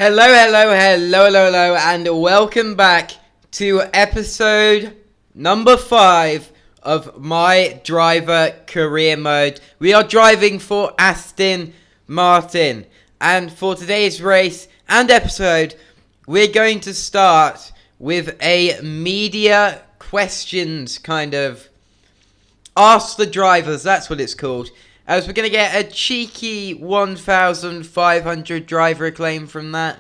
Hello, and welcome back to episode number 5 of my driver career mode. We are driving for Aston Martin, and for today's race and episode, we're going to start with a media questions kind of ask the drivers, that's what it's called. As we're going to get a cheeky 1,500 driver acclaim from that.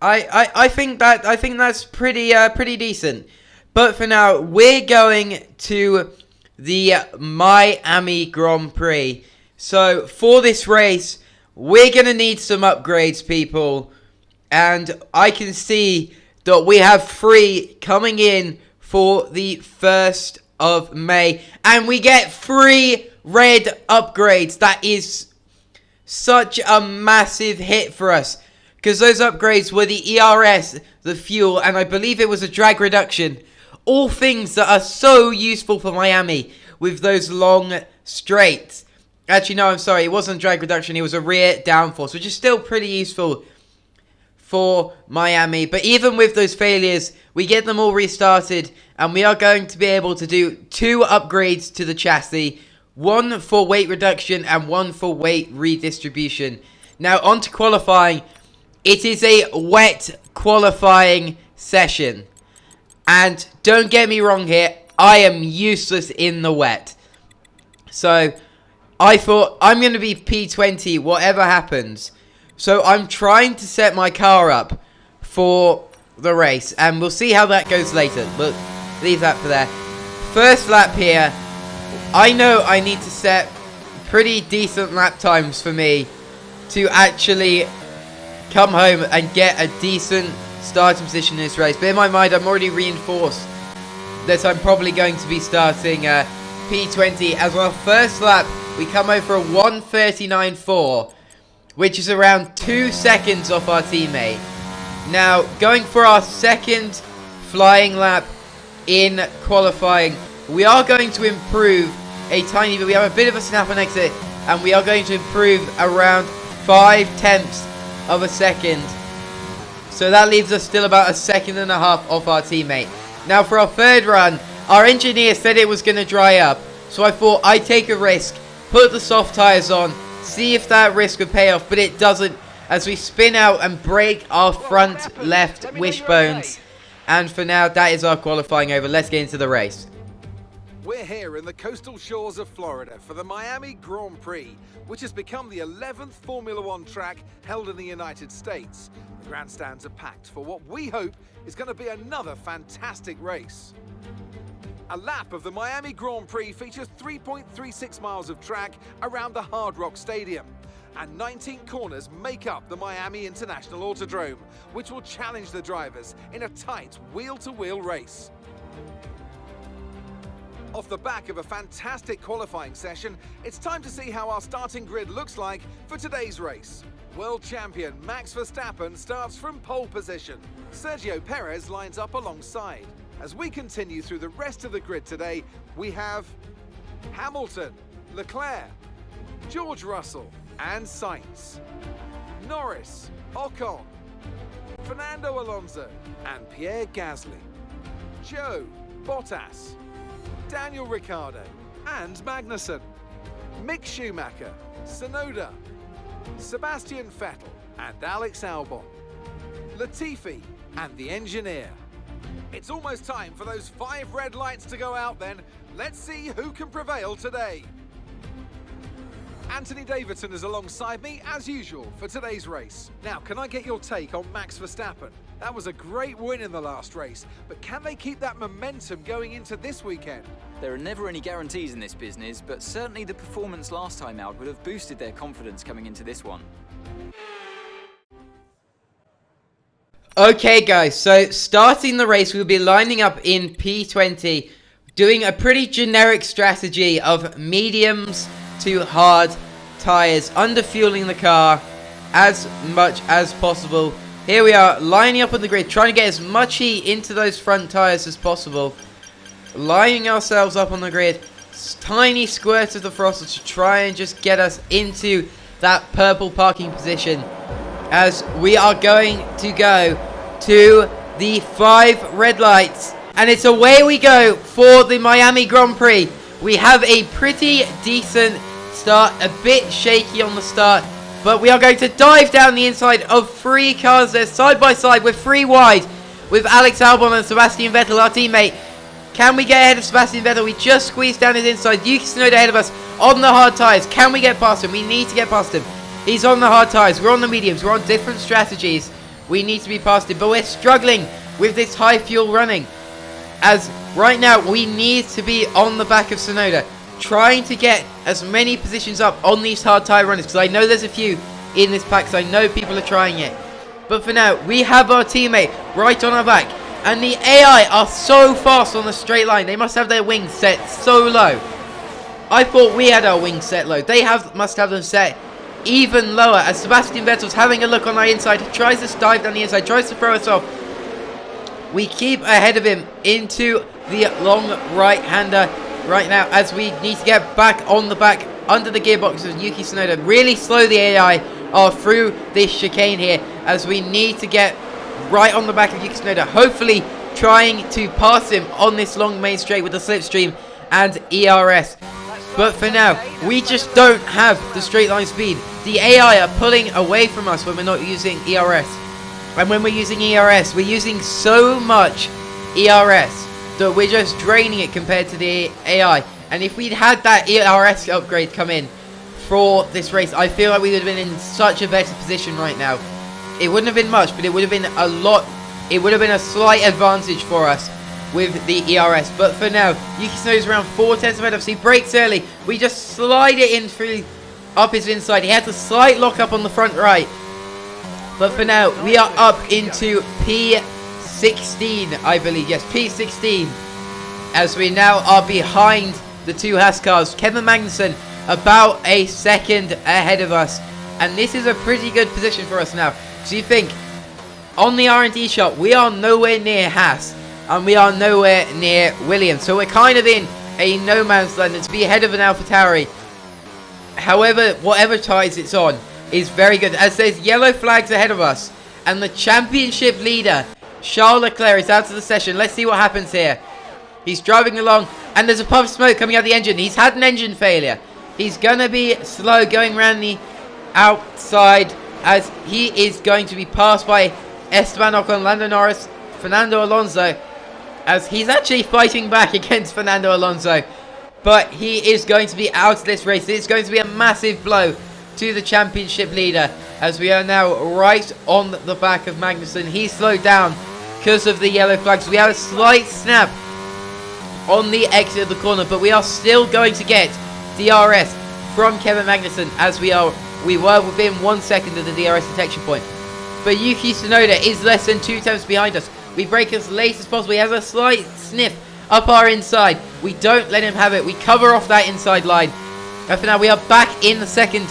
I think that's pretty decent. But for now, we're going to the Miami Grand Prix. So for this race, we're going to need some upgrades, people. And I can see that we have 3 coming in for the 1st of May. And we get 3 red upgrades. That is such a massive hit for us, because those upgrades were the ERS, the fuel, and I believe it was a drag reduction. All things that are so useful for Miami with those long straights. Actually, no, I'm sorry. It wasn't drag reduction. It was a rear downforce, which is still pretty useful for Miami. But even with those failures, we get them all restarted, and we are going to be able to do 2 upgrades to the chassis. 1 for weight reduction and 1 for weight redistribution. Now, on to qualifying. It is a wet qualifying session. And don't get me wrong here, I am useless in the wet. So, I thought I'm going to be P20 whatever happens. So, I'm trying to set my car up for the race. And we'll see how that goes later. But leave that for there. First lap here. I know I need to set pretty decent lap times for me to actually come home and get a decent starting position in this race. But in my mind, I'm already reinforced that I'm probably going to be starting P20. As our first lap, we come home for a 1:39.4, which is around 2 seconds off our teammate. Now, going for our second flying lap in qualifying, we are going to improve a tiny bit. We have a bit of a snap and exit, and we are going to improve around 5/10 of a second. So that leaves us still about 1.5 seconds off our teammate. Now for our third run, our engineer said it was going to dry up. So I thought I'd take a risk, put the soft tyres on, see if that risk would pay off. But it doesn't, as we spin out and break our front left wishbones. And for now, that is our qualifying over. Let's get into the race. We're here in the coastal shores of Florida for the Miami Grand Prix, which has become the 11th Formula One track held in the United States. The grandstands are packed for what we hope is going to be another fantastic race. A lap of the Miami Grand Prix features 3.36 miles of track around the Hard Rock Stadium, and 19 corners make up the Miami International Autodrome, which will challenge the drivers in a tight wheel-to-wheel race. Off the back of a fantastic qualifying session, it's time to see how our starting grid looks like for today's race. World champion Max Verstappen starts from pole position. Sergio Perez lines up alongside. As we continue through the rest of the grid today, we have Hamilton, Leclerc, George Russell and Sainz, Norris, Ocon, Fernando Alonso and Pierre Gasly, Joe, Bottas, Daniel Ricciardo and Magnussen, Mick Schumacher, Tsunoda, Sebastian Vettel and Alex Albon, Latifi and the engineer. It's almost time for those 5 red lights to go out then. Let's see who can prevail today. Anthony Davidson is alongside me as usual for today's race. Now, can I get your take on Max Verstappen? That was a great win in the last race, but can they keep that momentum going into this weekend? There are never any guarantees in this business, but certainly the performance last time out would have boosted their confidence coming into this one. Okay guys, so starting the race, we'll be lining up in P20, doing a pretty generic strategy of mediums to hard tyres, underfueling the car as much as possible. Here we are, lining up on the grid, trying to get as much heat into those front tyres as possible. Lining ourselves up on the grid, tiny squirts of the throttle to try and just get us into that purple parking position. as we are going to go to the 5 red lights. And it's away we go for the Miami Grand Prix. We have a pretty decent start, a bit shaky on the start, but we are going to dive down the inside of 3 cars there side by side. We're 3 wide with Alex Albon and Sebastian Vettel, our teammate. Can we get ahead of Sebastian Vettel? We just squeezed down his inside. Yuki Tsunoda ahead of us on the hard tyres. Can we get past him? We need to get past him. He's on the hard tyres. We're on the mediums. We're on different strategies. We need to be past him, but we're struggling with this high fuel running. As right now, we need to be on the back of Tsunoda, trying to get as many positions up on these hard tyre runners, because I know there's a few in this pack, so I know people are trying it. But for now, we have our teammate right on our back. And the AI are so fast on the straight line. They must have their wings set so low. I thought we had our wings set low. They must have them set even lower. As Sebastian Vettel's having a look on our inside. He tries to dive down the inside. Tries to throw us off. We keep ahead of him into the long right-hander right now. As we need to get back on the back under the gearbox of Yuki Tsunoda. Really slow the AI are through this chicane here. As we need to get right on the back of Yuki Tsunoda, hopefully trying to pass him on this long main straight with the slipstream and ERS. But for now, we just don't have the straight line speed. The AI are pulling away from us when we're not using ERS. And when we're using ERS, we're using so much ERS that we're just draining it compared to the AI. And if we'd had that ERS upgrade come in for this race, I feel like we would have been in such a better position right now. It wouldn't have been much, but it would have been a lot. It would have been a slight advantage for us with the ERS. But for now, Yuki Tsunoda's around 4 tenths ahead of us. He brakes early. We just slide it in through up his inside. He had a slight lock up on the front right. But for now, we are up into P16, I believe. Yes, P16. As we now are behind the 2 Haas cars. Kevin Magnussen about a second ahead of us. And this is a pretty good position for us now. So you think, on the R&D shot, we are nowhere near Haas. And we are nowhere near Williams. So we're kind of in a no man's land. And to be ahead of an AlphaTauri, however, whatever ties it's on, is very good. As there's yellow flags ahead of us. And the championship leader, Charles Leclerc, is out of the session. Let's see what happens here. He's driving along. And there's a puff of smoke coming out of the engine. He's had an engine failure. He's going to be slow going around the outside, as he is going to be passed by Esteban Ocon, Lando Norris, Fernando Alonso, as he's actually fighting back against Fernando Alonso, but he is going to be out of this race. It's going to be a massive blow to the championship leader, as we are now right on the back of Magnussen. He slowed down because of the yellow flags. We have a slight snap on the exit of the corner, but we are still going to get DRS from Kevin Magnussen, as we were within 1 second of the DRS detection point. But Yuki Tsunoda is less than 2 tenths behind us. We brake as late as possible. He has a slight sniff up our inside. We don't let him have it. We cover off that inside line. And for now, we are back in the second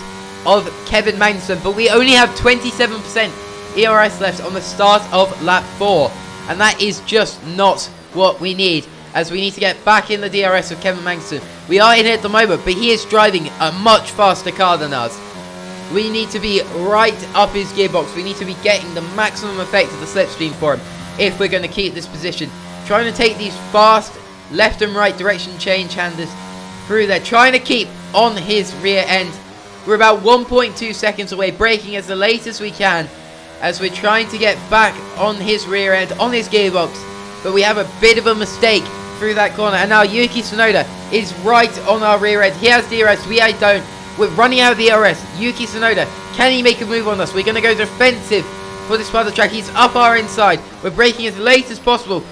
of Kevin Magnussen, but we only have 27% ERS left on the start of lap 4. And that is just not what we need, as we need to get back in the DRS of Kevin Magnussen. We are in it at the moment, but he is driving a much faster car than us. We need to be right up his gearbox. We need to be getting the maximum effect of the slipstream for him if we're going to keep this position. Trying to take these fast left and right direction change handers through there. Trying to keep on his rear end. We're about 1.2 seconds away. Braking as the late as we can, as we're trying to get back on his rear end, on his gearbox. But we have a bit of a mistake through that corner. And now Yuki Tsunoda is right on our rear end. He has DRS. We don't. We're running out of the DRS. Yuki Tsunoda, can he make a move on us? We're going to go defensive for this part of the track. He's up our inside. We're braking as late as possible,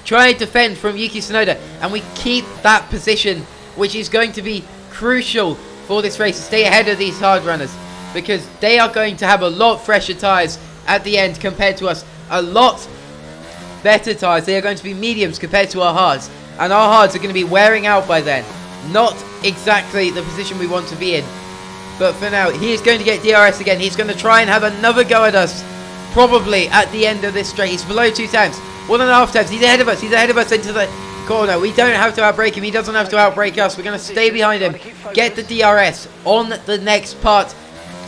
trying to defend from Yuki Tsunoda. And we keep that position, which is going to be crucial for this race, to stay ahead of these hard runners, because they are going to have a lot fresher tyres at the end compared to us. A lot better tyres. They are going to be mediums compared to our hards. And our hards are going to be wearing out by then. Not exactly the position we want to be in. But for now, he is going to get DRS again. He's going to try and have another go at us, probably at the end of this straight. He's below 2 times. 1.5 times. He's ahead of us. He's ahead of us into the corner. We don't have to outbrake him. He doesn't have to outbrake us. We're going to stay behind him, get the DRS on the next part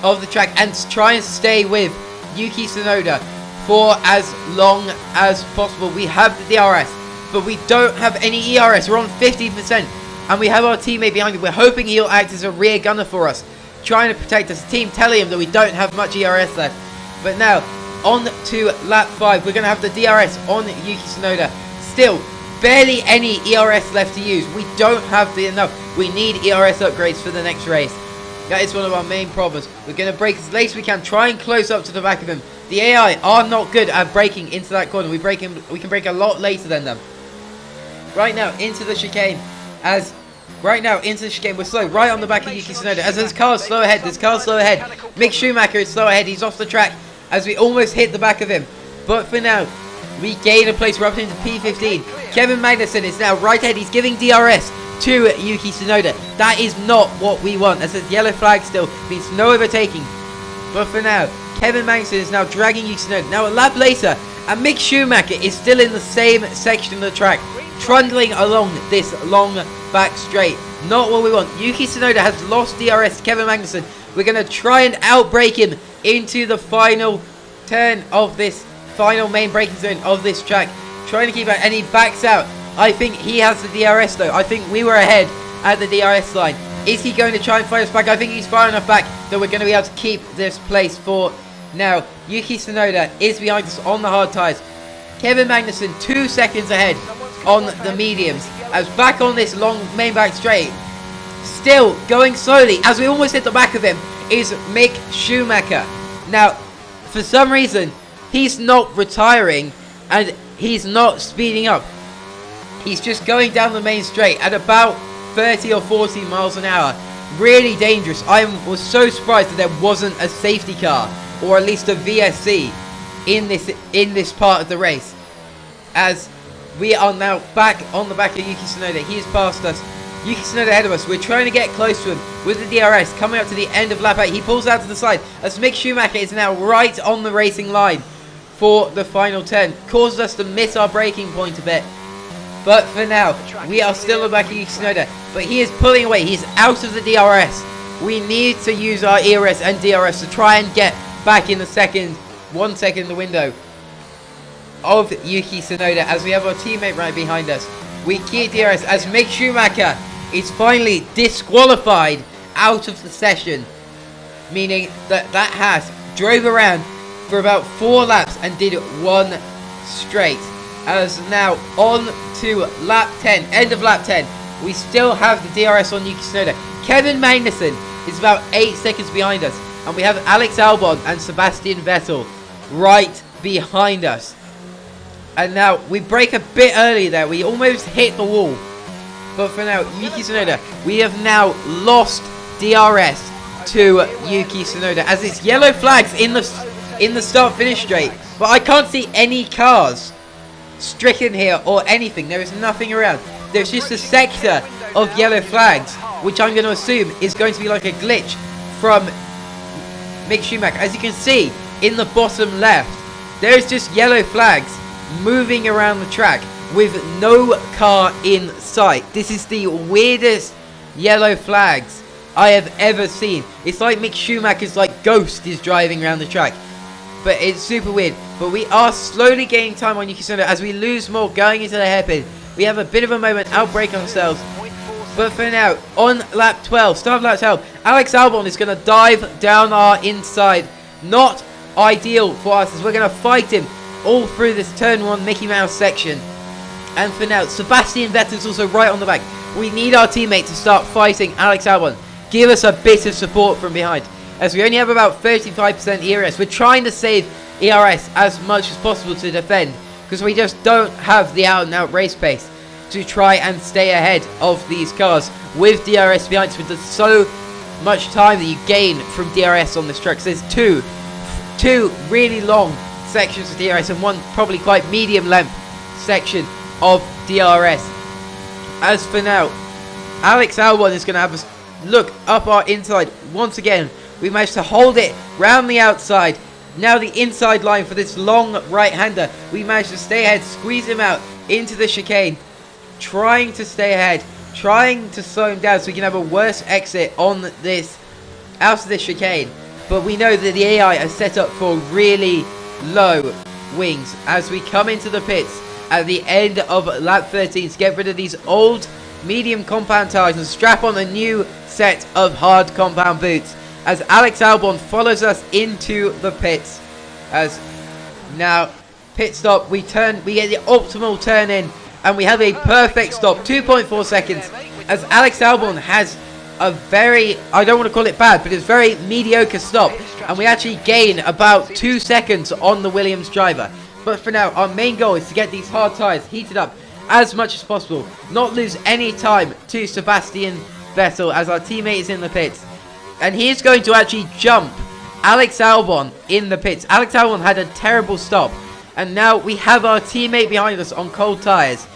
of the track, and try and stay with Yuki Tsunoda for as long as possible. We have the DRS, but we don't have any ERS. We're on 50%, and we have our teammate behind him. We're hoping he'll act as a rear gunner for us, trying to protect us. Team telling him that we don't have much ERS left. But now, on to lap 5. We're going to have the DRS on Yuki Tsunoda. Still, barely any ERS left to use. We don't have enough. We need ERS upgrades for the next race. That is one of our main problems. We're going to brake as late as we can. Try and close up to the back of him. The AI are not good at braking into that corner. We can brake a lot later than them. Right now, into the chicane. We're slow. Right on the back of Yuki Tsunoda. As this car's slow ahead. Mick Schumacher is slow ahead. He's off the track as we almost hit the back of him. But for now, we gain a place. We're up into P15. Kevin Magnussen is now right ahead. He's giving DRS to Yuki Tsunoda. That is not what we want. As a yellow flag still means no overtaking. But for now, Kevin Magnussen is now dragging Yuki Tsunoda. Now a lap later, and Mick Schumacher is still in the same section of the track, trundling along this long back straight. Not what we want. Yuki Tsunoda has lost DRS to Kevin Magnussen. We're going to try and outbrake him into the final turn of this final main braking zone of this track. Trying to keep out, and he backs out. I think he has the DRS though. I think we were ahead at the DRS line. Is he going to try and fight us back? I think he's far enough back that we're going to be able to keep this place for now. Yuki Tsunoda is behind us on the hard tyres. Kevin Magnussen 2 seconds ahead on the mediums. As back on this long main back straight, still going slowly as we almost hit the back of him, is Mick Schumacher. Now, for some reason, he's not retiring and he's not speeding up. He's just going down the main straight at about 30 or 40 miles an hour. Really dangerous. I was so surprised that there wasn't a safety car, or at least a VSC, in this part of the race. As we are now back on the back of Yuki Tsunoda. He's passed us. Yuki Tsunoda ahead of us. We're trying to get close to him with the DRS. Coming up to the end of lap 8. He pulls out to the side as Mick Schumacher is now right on the racing line for the final turn. Causes us to miss our braking point a bit. But for now, we are still on the back of Yuki Tsunoda. But he is pulling away. He's out of the DRS. We need to use our ERS and DRS to try and get back in the 1 second in the window of Yuki Tsunoda, as we have our teammate right behind us. We keep DRS as Mick Schumacher is finally disqualified out of the session, meaning that Haas drove around for about 4 laps and did 1 straight. As now on to lap 10, end of lap 10, we still have the DRS on Yuki Tsunoda. Kevin Magnussen is about 8 seconds behind us, and we have Alex Albon and Sebastian Vettel right behind us. And now we brake a bit early there. We almost hit the wall. But for now, Yuki Tsunoda, we have now lost DRS to Yuki Tsunoda, as it's yellow flags in the start-finish straight. But I can't see any cars stricken here or anything. There is nothing around. There's just a sector of yellow flags, which I'm going to assume is going to be like a glitch from Mick Schumacher. As you can see in the bottom left, there's just yellow flags moving around the track with no car in sight. This is the weirdest yellow flags I have ever seen. It's like Mick Schumacher's ghost is driving around the track. But it's super weird. But we are slowly gaining time on Yuki Tsunoda as we lose more going into the hairpin. We have a bit of a moment, outbrake ourselves. But for now, on lap 12, start of lap 12, Alex Albon is going to dive down our inside. Not ideal for us, as we're going to fight him all through this turn 1 Mickey Mouse section. And for now, Sebastian Vettel is also right on the back. We need our teammate to start fighting Alex Albon. Give us a bit of support from behind, as we only have about 35% ERS. We're trying to save ERS as much as possible to defend, because we just don't have the out and out race pace to try and stay ahead of these cars with DRS behind us, with the so much time that you gain from DRS on this track. So there's two really long sections of DRS and one probably quite medium length section of DRS. As for now, Alex Albon is going to have us look up our inside once again. We managed to hold it round the outside. Now the inside line for this long right-hander. We managed to stay ahead, squeeze him out into the chicane. Trying to stay ahead, trying to slow him down so we can have a worse exit on this, out of this chicane. but we know that the AI are set up for really low wings as we come into the pits at the end of lap 13 to get rid of these old medium compound tires and strap on a new set of hard compound boots as Alex Albon follows us into the pits. As now pit stop, we get the optimal turn in and we have a perfect stop, 2.4 seconds, as Alex Albon has a very, I don't want to call it bad, but it's very mediocre stop, and we actually gain about 2 seconds on the Williams driver. But for now, our main goal is to get these hard tyres heated up as much as possible, not lose any time to Sebastian Vettel as our teammate is in the pits, and he is going to actually jump Alex Albon in the pits. Alex Albon had a terrible stop, and now we have our teammate behind us on cold tyres.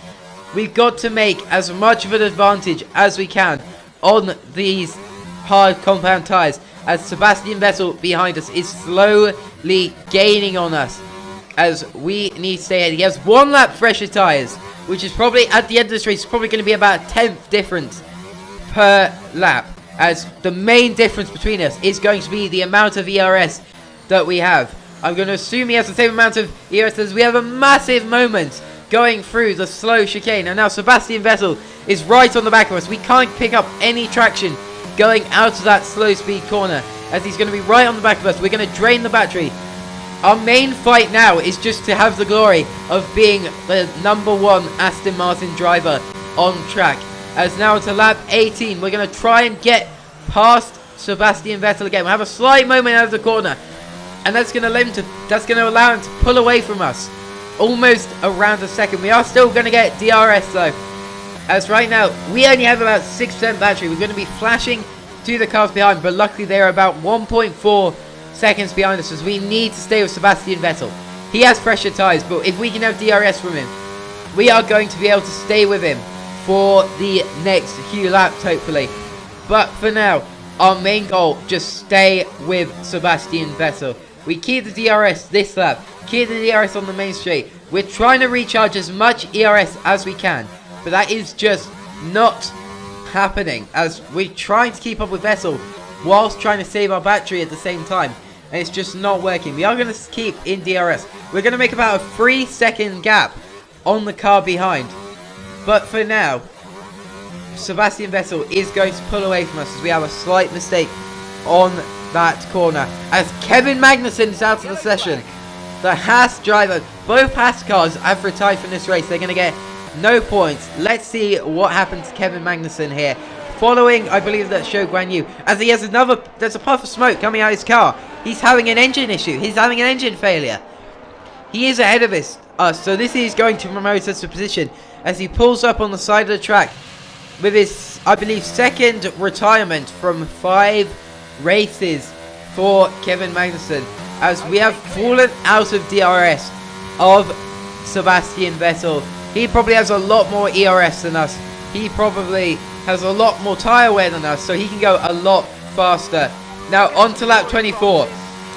We've got to make as much of an advantage as we can on these hard compound tyres as Sebastian Vettel behind us is slowly gaining on us as we need to stay ahead. He has 1 lap fresher tyres, which is probably at the end of this race probably going to be about a 10th difference per lap, as the main difference between us is going to be the amount of ERS that we have. I'm going to assume he has the same amount of ERS as we have a massive moment going through the slow chicane, and now Sebastian Vettel is right on the back of us. We can't pick up any traction going out of that slow speed corner as he's going to be right on the back of us. We're going to drain the battery. Our main fight now is just to have the glory of being the #1 Aston Martin driver on track. As now to lap 18, we're going to try and get past Sebastian Vettel again. We'll have a slight moment out of the corner, and that's going to allow him to pull away from us almost around a second. We are still going to get DRS though, as right now we only have about 6% battery. We're going to be flashing to the cars behind, but luckily they're about 1.4 seconds behind us as we need to stay with Sebastian Vettel. He has fresher tyres, but if we can have DRS from him, we are going to be able to stay with him for the next few laps hopefully. But for now, our main goal, just stay with Sebastian Vettel. We keep the DRS this lap, keep the DRS on the main straight. We're trying to recharge as much ERS as we can, but that is just not happening as we're trying to keep up with Vettel whilst trying to save our battery at the same time, and it's just not working. We are going to keep in DRS. We're going to make about a 3-second gap on the car behind, but for now Sebastian Vettel is going to pull away from us as we have a slight mistake on that corner as Kevin Magnussen is out of the session. The Haas driver, both Haas cars have retired from this race. They're going to get no points. Let's see what happens to Kevin Magnussen here following, I believe, that show Guan Yu, as he has there's a puff of smoke coming out of his car. He's having an engine issue. He's having an engine failure. He is ahead of us, so this is going to promote us to position as he pulls up on the side of the track with his, I believe, second retirement from 5 races for Kevin Magnussen, as we have fallen out of DRS of Sebastian Vettel. He probably has a lot more ERS than us. He probably has a lot more tyre wear than us, so he can go a lot faster. Now on to lap 24.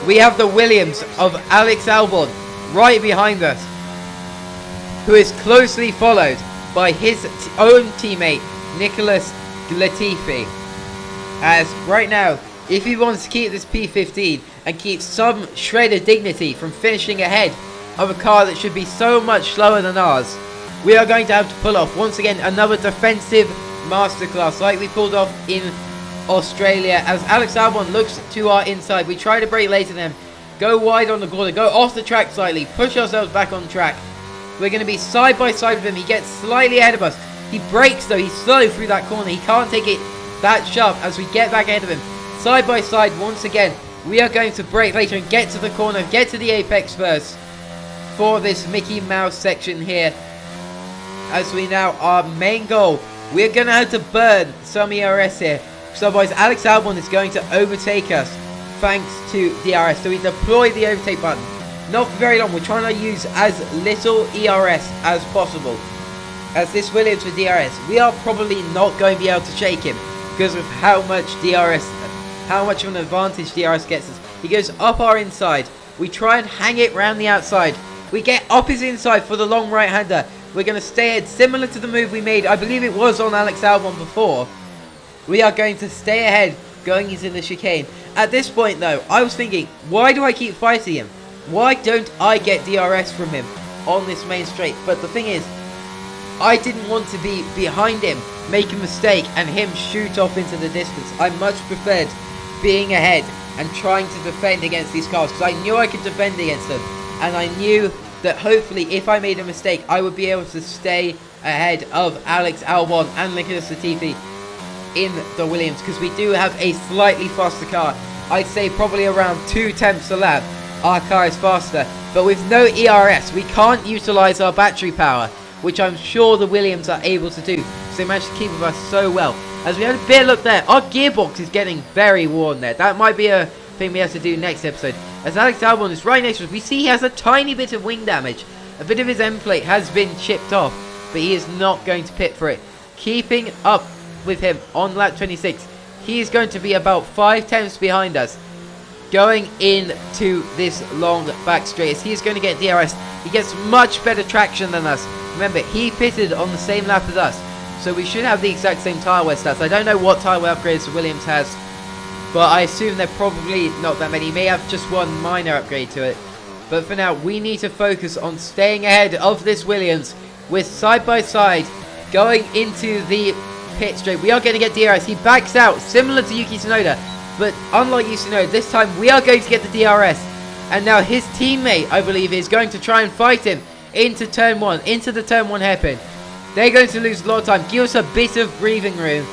We have the Williams of Alex Albon right behind us, who is closely followed by his own teammate Nicholas Latifi. As right now, if he wants to keep this P15 and keep some shred of dignity from finishing ahead of a car that should be so much slower than ours, we are going to have to pull off once again another defensive masterclass like we pulled off in Australia. As Alex Albon looks to our inside, we try to brake later than him, go wide on the corner, go off the track slightly, push ourselves back on track. We're going to be side by side with him. He gets slightly ahead of us. He brakes though, he's slow through that corner. He can't take it that sharp as we get back ahead of him. Side by side once again. We are going to brake later and get to the corner, get to the apex first for this Mickey Mouse section here. As we now, our main goal, we're going to have to burn some ERS here, because otherwise Alex Albon is going to overtake us thanks to DRS. So we deploy the overtake button. Not for very long, we're trying to use as little ERS as possible. As this Williams with DRS, we are probably not going to be able to shake him because of how much DRS, how much of an advantage DRS gets us. He goes up our inside. We try and hang it round the outside. We get up his inside for the long right-hander. We're going to stay ahead, similar to the move we made, I believe it was on Alex Albon before. We are going to stay ahead going into the chicane. at this point though, I was thinking, why do I keep fighting him? Why don't I get DRS from him on this main straight? But the thing is, I didn't want to be behind him, make a mistake, and him shoot off into the distance. I much preferred being ahead and trying to defend against these cars, because I knew I could defend against them, and I knew that hopefully if I made a mistake, I would be able to stay ahead of Alex Albon and Nicholas Latifi in the Williams, because we do have a slightly faster car. I'd say probably around 2 tenths a lap our car is faster, but with no ERS we can't utilize our battery power, which I'm sure the Williams are able to do, because they managed to keep with us so well. As we had a bit look there, our gearbox is getting very worn there. That might be a thing we have to do next episode. As Alex Albon is right next to us, we see he has a tiny bit of wing damage. A bit of his end plate has been chipped off, but he is not going to pit for it. Keeping up with him on lap 26, he is going to be about 5 tenths behind us going into this long back straight, as he is going to get DRS. He gets much better traction than us. Remember, he pitted on the same lap as us, so we should have the exact same tyre wear stats. I don't know what tyre wear upgrades the Williams has, but I assume they're probably not that many. He may have just one minor upgrade to it. But for now, we need to focus on staying ahead of this Williams with side by side going into the pit straight. We are going to get DRS. He backs out, similar to Yuki Tsunoda. But unlike Yuki Tsunoda, this time we are going to get the DRS. And now his teammate, I believe, is going to try and fight him into turn 1, into the turn 1 hairpin. They're going to lose a lot of time. Give us a bit of breathing room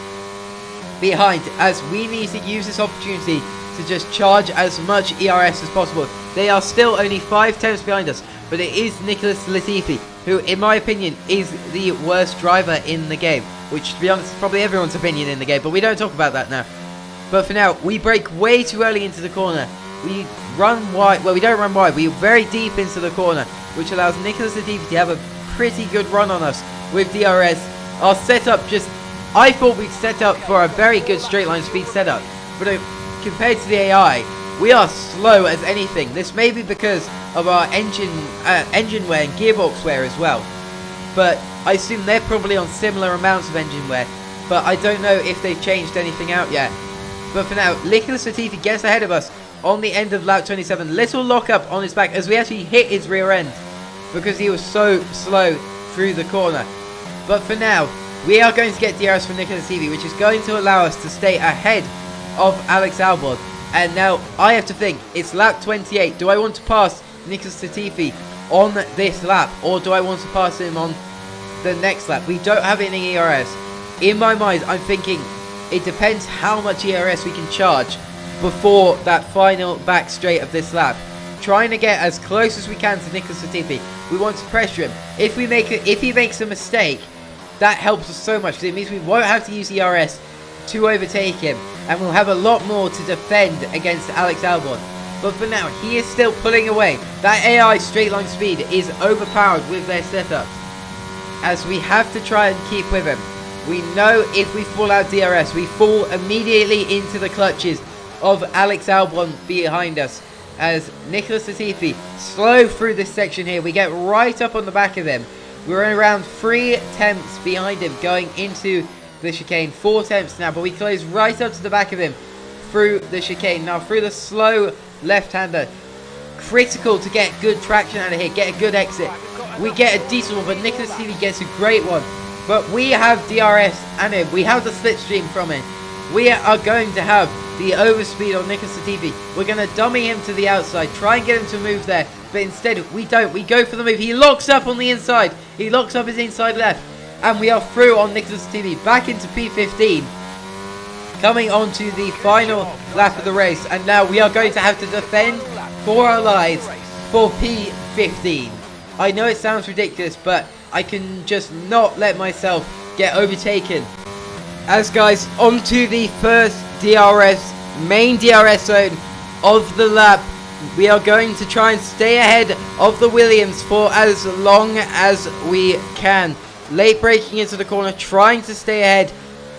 behind, as we need to use this opportunity to just charge as much ERS as possible. They are still only 5 tenths behind us, but it is Nicholas Latifi, who in my opinion is the worst driver in the game, which to be honest is probably everyone's opinion in the game, but we don't talk about that now. But for now, we brake way too early into the corner. We run wide, well we don't run wide, we're very deep into the corner, which allows Nicholas Latifi to have a pretty good run on us with DRS. Our setup just, I thought we'd set up for a very good straight line speed setup, but compared to the AI, we are slow as anything. This may be because of our engine wear and gearbox wear as well, but I assume they're probably on similar amounts of engine wear, but I don't know if they've changed anything out yet. But for now, Nicholas Latifi gets ahead of us on the end of lap 27. Little lockup on his back as we actually hit his rear end because he was so slow through the corner. But for now, we are going to get DRS from Nicholas Latifi, which is going to allow us to stay ahead of Alex Albon. And now I have to think, it's lap 28. Do I want to pass Nicholas Latifi on this lap, or do I want to pass him on the next lap? We don't have any ERS. In my mind, I'm thinking it depends how much ERS we can charge before that final back straight of this lap. Trying to get as close as we can to Nicholas Latifi. We want to pressure him. If he makes a mistake, that helps us so much, because it means we won't have to use ERS to overtake him, and we'll have a lot more to defend against Alex Albon. But for now, he is still pulling away. That AI straight line speed is overpowered with their setups, as we have to try and keep with him. We know if we fall out DRS, we fall immediately into the clutches of Alex Albon behind us. As Nicholas Latifi slow through this section here, we get right up on the back of him. We're around 3 tenths behind him going into the chicane, 4 tenths now, but we close right up to the back of him through the chicane. Now through the slow left-hander, critical to get good traction out of here, get a good exit. We get a decent one, but Nicholas Latifi gets a great one. But we have DRS and him, we have the slipstream from him. We are going to have the overspeed on Nicholas Latifi. We're going to dummy him to the outside, try and get him to move there, but instead we don't. We go for the move. He locks up on the inside. He locks up his inside left, and we are through on Nicholas Latifi back into P15, coming on to the final lap of the race. And now we are going to have to defend for our lives for P15. I know it sounds ridiculous, but I can just not let myself get overtaken. As guys, onto the first DRS, main DRS zone of the lap. We are going to try and stay ahead of the Williams for as long as we can. Late braking into the corner, trying to stay ahead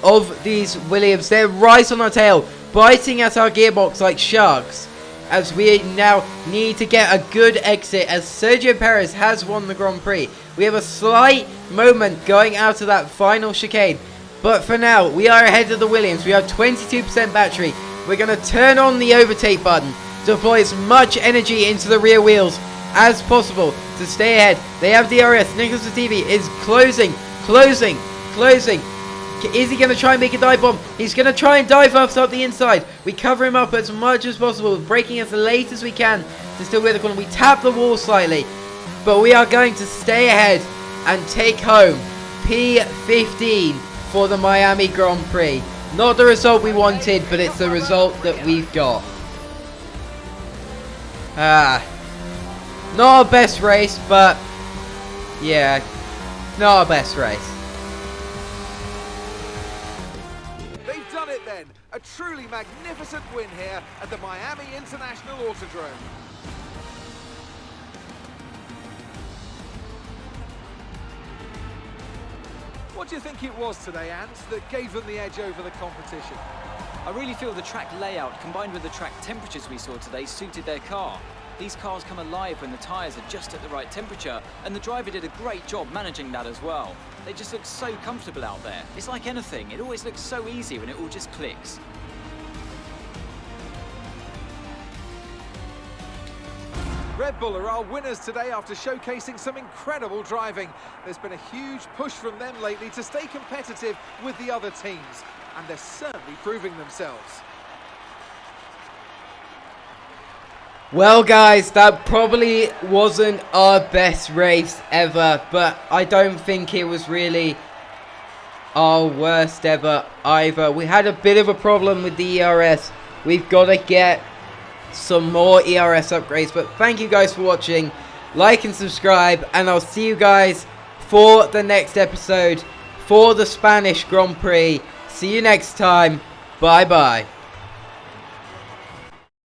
of these Williams. They're right on our tail, biting at our gearbox like sharks, as we now need to get a good exit, as Sergio Perez has won the Grand Prix. We have a slight moment going out of that final chicane, but for now we are ahead of the Williams. We have 22% battery. we're going to turn on the overtake button to deploy as much energy into the rear wheels as possible to stay ahead. They have DRS. Nicholas TV is closing. Is he going to try and make a dive bomb? He's going to try and dive us up the inside. We cover him up as much as possible, braking as late as we can to still be the corner. We tap the wall slightly, but we are going to stay ahead and take home P15 for the Miami Grand Prix. Not the result we wanted, but it's the result that we've got. Not our best race, but yeah, not our best race. They've done it then. A truly magnificent win here at the Miami International Autodrome. What do you think it was today, Ant, that gave them the edge over the competition? I really feel the track layout combined with the track temperatures we saw today suited their car. These cars come alive when the tyres are just at the right temperature, and the driver did a great job managing that as well. They just look so comfortable out there. It's like anything, it always looks so easy when it all just clicks. Red Bull are our winners today after showcasing some incredible driving. There's been a huge push from them lately to stay competitive with the other teams, and they're certainly proving themselves. Well guys, that probably wasn't our best race ever, but I don't think it was really our worst ever either. We had a bit of a problem with the ERS. We've got to get some more ERS upgrades, but thank you guys for watching. Like and subscribe, and I'll see you guys for the next episode for the Spanish Grand Prix. See you next time. Bye bye.